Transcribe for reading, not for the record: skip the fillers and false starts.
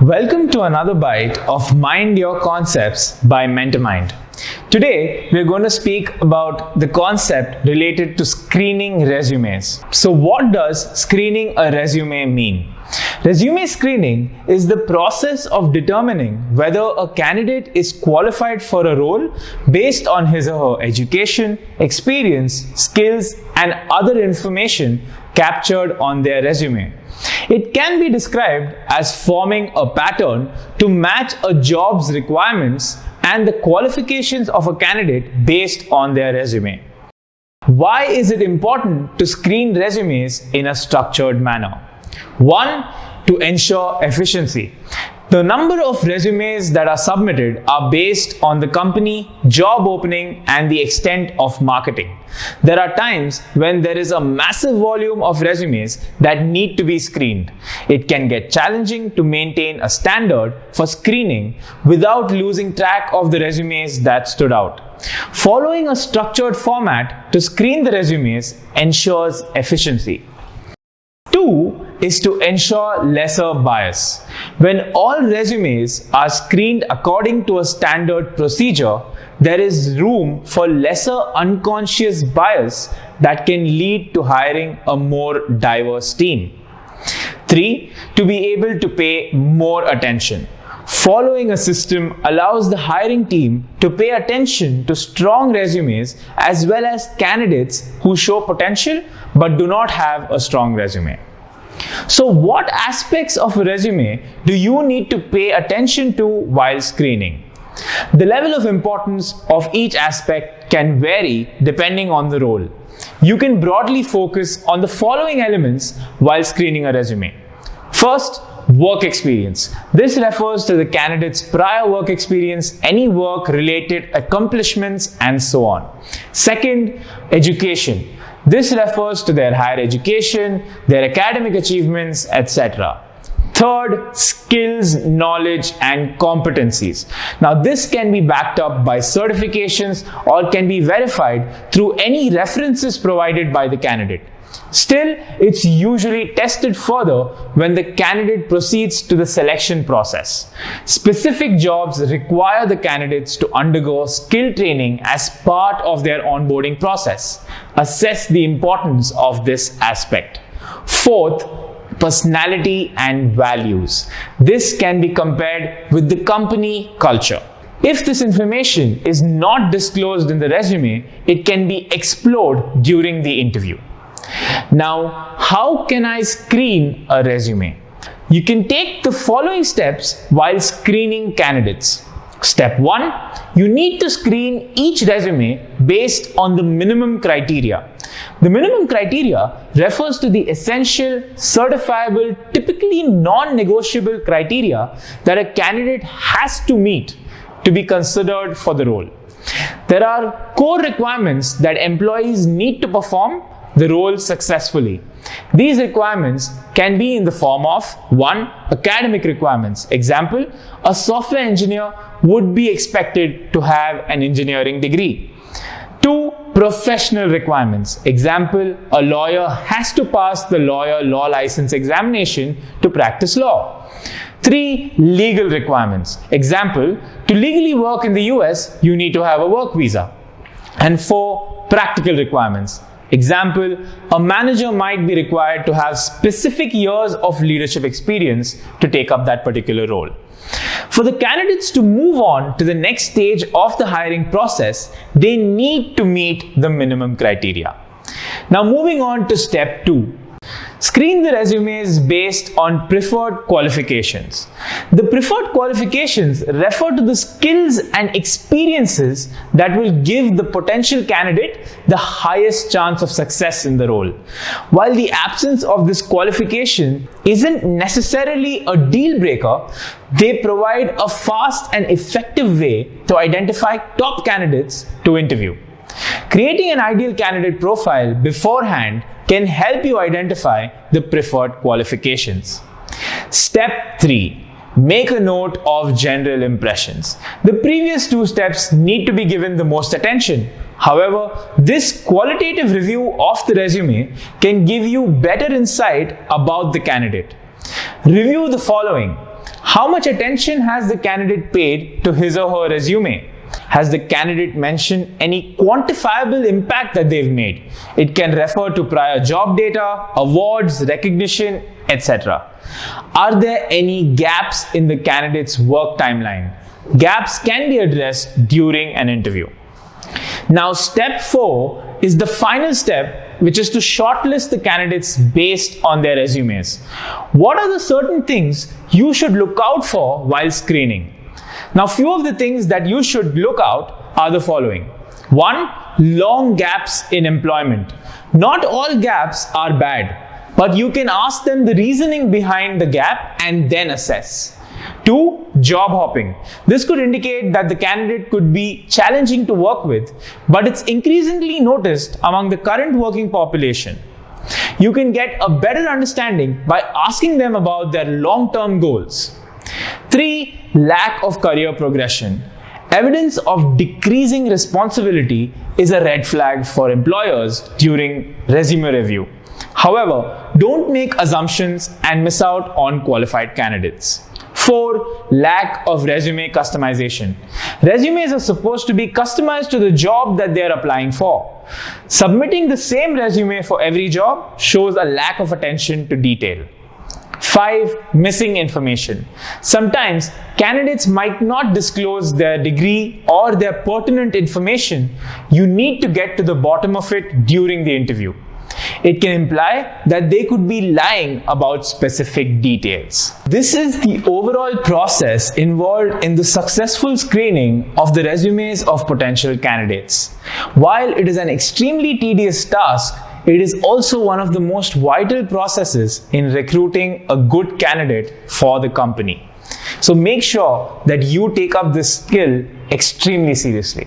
Welcome to another bite of Mind Your Concepts by MentorMind. Today, we're going to speak about the concept related to screening resumes. So what does screening a resume mean? Resume screening is the process of determining whether a candidate is qualified for a role based on his or her education, experience, skills, and other information captured on their resume. It can be described as forming a pattern to match a job's requirements and the qualifications of a candidate based on their resume. Why is it important to screen resumes in a structured manner? 1. To ensure efficiency. The number of resumes that are submitted are based on the company, job opening, and the extent of marketing. There are times when there is a massive volume of resumes that need to be screened. It can get challenging to maintain a standard for screening without losing track of the resumes that stood out. Following a structured format to screen the resumes ensures efficiency. 2. Is to ensure lesser bias. When all resumes are screened according to a standard procedure, there is room for lesser unconscious bias that can lead to hiring a more diverse team. 3. To be able to pay more attention. Following a system allows the hiring team to pay attention to strong resumes as well as candidates who show potential but do not have a strong resume. So what aspects of a resume do you need to pay attention to while screening? The level of importance of each aspect can vary depending on the role. You can broadly focus on the following elements while screening a resume. First, work experience. This refers to the candidate's prior work experience, any work-related accomplishments, and so on. Second, education. This refers to their higher education, their academic achievements, etc. Third, skills, knowledge, and competencies. Now, this can be backed up by certifications or can be verified through any references provided by the candidate. Still, it's usually tested further when the candidate proceeds to the selection process. Specific jobs require the candidates to undergo skill training as part of their onboarding process. Assess the importance of this aspect. Fourth, personality and values. This can be compared with the company culture. If this information is not disclosed in the resume, it can be explored during the interview. Now, how can I screen a resume? You can take the following steps while screening candidates. Step 1. You need to screen each resume based on the minimum criteria. The minimum criteria refers to the essential, certifiable, typically non-negotiable criteria that a candidate has to meet to be considered for the role. There are core requirements that employees need to perform the role successfully. These requirements can be in the form of 1. Academic requirements. Example, a software engineer would be expected to have an engineering degree. 2. Professional requirements. Example, a lawyer has to pass the lawyer law license examination to practice law. 3. Legal requirements. Example, to legally work in the US, you need to have a work visa. And 4. Practical requirements. Example, a manager might be required to have specific years of leadership experience to take up that particular role. For the candidates to move on to the next stage of the hiring process, they need to meet the minimum criteria. Now moving on to step 2. Screen the resumes based on preferred qualifications. The preferred qualifications refer to the skills and experiences that will give the potential candidate the highest chance of success in the role. While the absence of this qualification isn't necessarily a deal breaker, they provide a fast and effective way to identify top candidates to interview. Creating an ideal candidate profile beforehand can help you identify the preferred qualifications. Step 3. Make a note of general impressions. The previous 2 steps need to be given the most attention. However, this qualitative review of the resume can give you better insight about the candidate. Review the following: How much attention has the candidate paid to his or her resume? Has the candidate mentioned any quantifiable impact that they've made? It can refer to prior job data, awards, recognition, etc. Are there any gaps in the candidate's work timeline? Gaps can be addressed during an interview. Now, step 4 is the final step, which is to shortlist the candidates based on their resumes. What are the certain things you should look out for while screening? Now, few of the things that you should look out are the following. 1. Long gaps in employment. Not all gaps are bad, but you can ask them the reasoning behind the gap and then assess. 2. Job hopping. This could indicate that the candidate could be challenging to work with, but it's increasingly noticed among the current working population. You can get a better understanding by asking them about their long-term goals. 3. Lack of career progression. Evidence of decreasing responsibility is a red flag for employers during resume review. However, don't make assumptions and miss out on qualified candidates. 4. Lack of resume customization. Resumes are supposed to be customized to the job that they are applying for. Submitting the same resume for every job shows a lack of attention to detail. 5. Missing information. Sometimes candidates might not disclose their degree or their pertinent information. You need to get to the bottom of it during the interview. It can imply that they could be lying about specific details. This is the overall process involved in the successful screening of the resumes of potential candidates. While it is an extremely tedious task, it is also one of the most vital processes in recruiting a good candidate for the company. So make sure that you take up this skill extremely seriously.